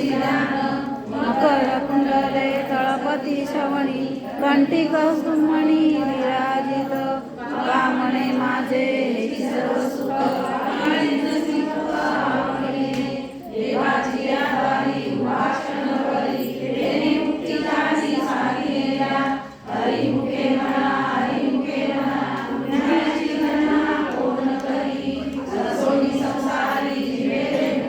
मकर कुंडले तळपती श्रवणी कंठी कौस्तुमणी विराजित कामणे माझे सर्व सुख आणि नसीब आवडे. देवाची आभारी भाषण करी तेने मुक्ती झाली सारिया. हरिमुखे म्हणा हरिमुखे म्हणा पुण्याची गणना कोण करी. ससोनी संसारी जीवे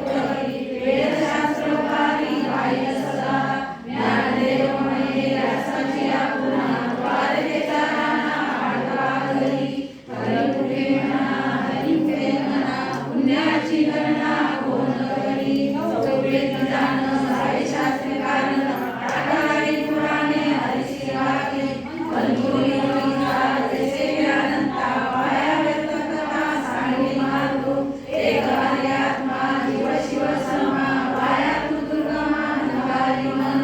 करी वेदशास्त्रकारी बाह्य सदा. ज्ञानदेव म्हणे व्यासाची आपुना द्वारकेचा राणा आडवा घरी. हरिमुखे म्हणा पुण्याची गणना कोण करी. चौवेद जाण सारे शास्त्रे कारण टाकाळी पुराणे हरिशी वागे. कलयुगी जैसे अनंता पाया व्यक्त कथा सांगे मार्ग. एक हरी आत्मा जीव शिव समा पाया तू दुर्गमा नगारी मन.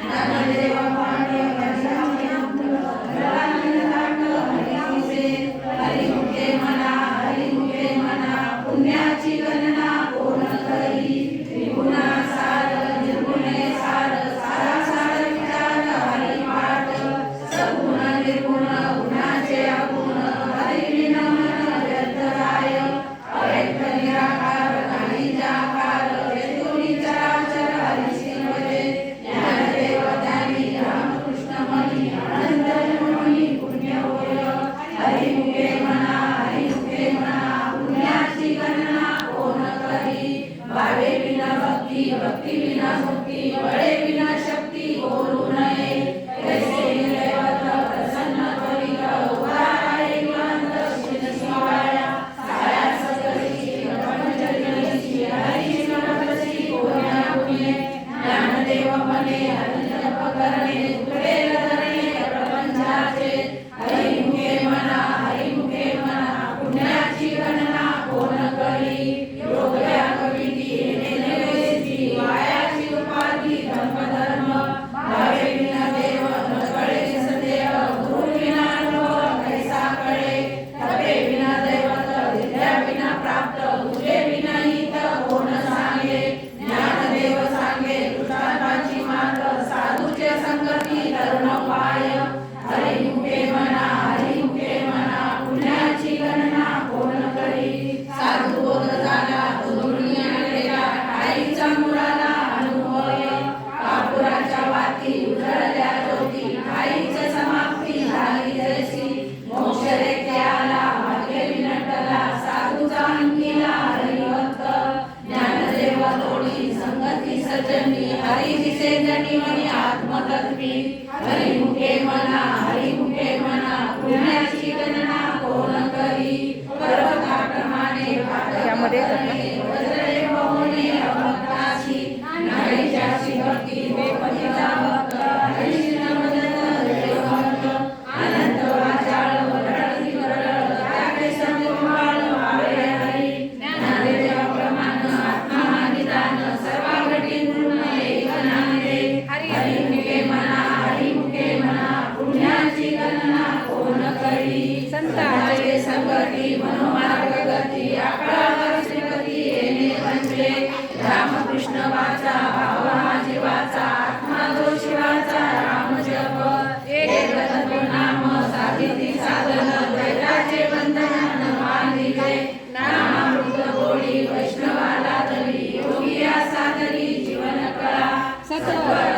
ज्ञानदेव पांडव हरिमुखे म्हणा पुण्याची गणना कोण करी. त्रिगुणा सार निर्गुणे सार सारा सार विचार हरिपाठ. सगुण निर्गुण गुणाचे अगुण हरिविन मन व्यर्थ राय. अव्यक्त निराकार नाही जाकार चेतुनी चराचर हरिशी भजे. ज्ञानदेव ज्ञानी रामकृष्ण मणी अनंत जन्मोनी पुण्य होय. हरिमुखे म्हणा पुण्याची गणना कोण करी. भावे विना भक्ती भक्ती विना मुक्ती बळे विना शक्ती बोलू नये. कैसे दैवत प्रसन्न त्वरित उदारा एकंत शिव शिवाया. साया सगळी प्रपंचजननी हरी नमस्सी कोण्या पुणे. ज्ञानदेव म्हणे हरिजप करणे उघडेल धरणे प्रपंचाचे. हरिमुखे म्हणा पुण्याची गणना कोण करी. योग यागविधी येणे नैवेद्य वायाची उपाधी धर्मधर्म. भावे विना देव न कळे सदेव गुरु विना अनुभव कैसा कळे. तपे विना दैवत विद्या विना प्राप्त तुझे विना हित कोण सांगे. ज्ञानदेव सांगे कृष्णाची मात साधूचे संगती तरुण पाय. हरिमुखे म्हणा पुण्याची गणना कोण करी. साधू बोध झाला दुर्गुणी आणलेला काहीचा मुराला अनुभवय. कापुराच्या वाती उजळल्या ज्योती काहीच समाप्ती झाली जैसी. मोक्ष रेखे आला भाग्य विनटला साधूचा अंकिला हरिभक्त. ज्ञानदेव तोडी संगती सज्जनी हरी दिसे जनी मनी आत्मतत्वी. हरिमुखे म्हणा पुण्याची गणना कोण करी. पर्वताप्रमाणे वज्रे बहुने अभक्ताची. नारीच्याची भक्ती बेपतीचा भक्त हरिशी नमदन देवभक्त. अनंत वाचाळ वरळती वरळ त्यागे संगोपाळ भावे हरी. ज्ञानदेवाप्रमाण आत्मा निदान सर्वा घटी पूर्ण एक नांदे. हरिमुखे म्हणा पुण्याची गणना कोण करी. संतांचे संगती मनोमार्ग गती आकळावर श्रीपती येणे पंचे. रामकृष्ण वाचा भाव हा जीवाचा आत्मा जो शिवाचा राम जप. एक तत्व नाम साधिती साधन दैवाचे बंधन बांधिले. नामामृत गोडी वैष्णवाला तरी योगिया सादरी जीवन कळा. सत्व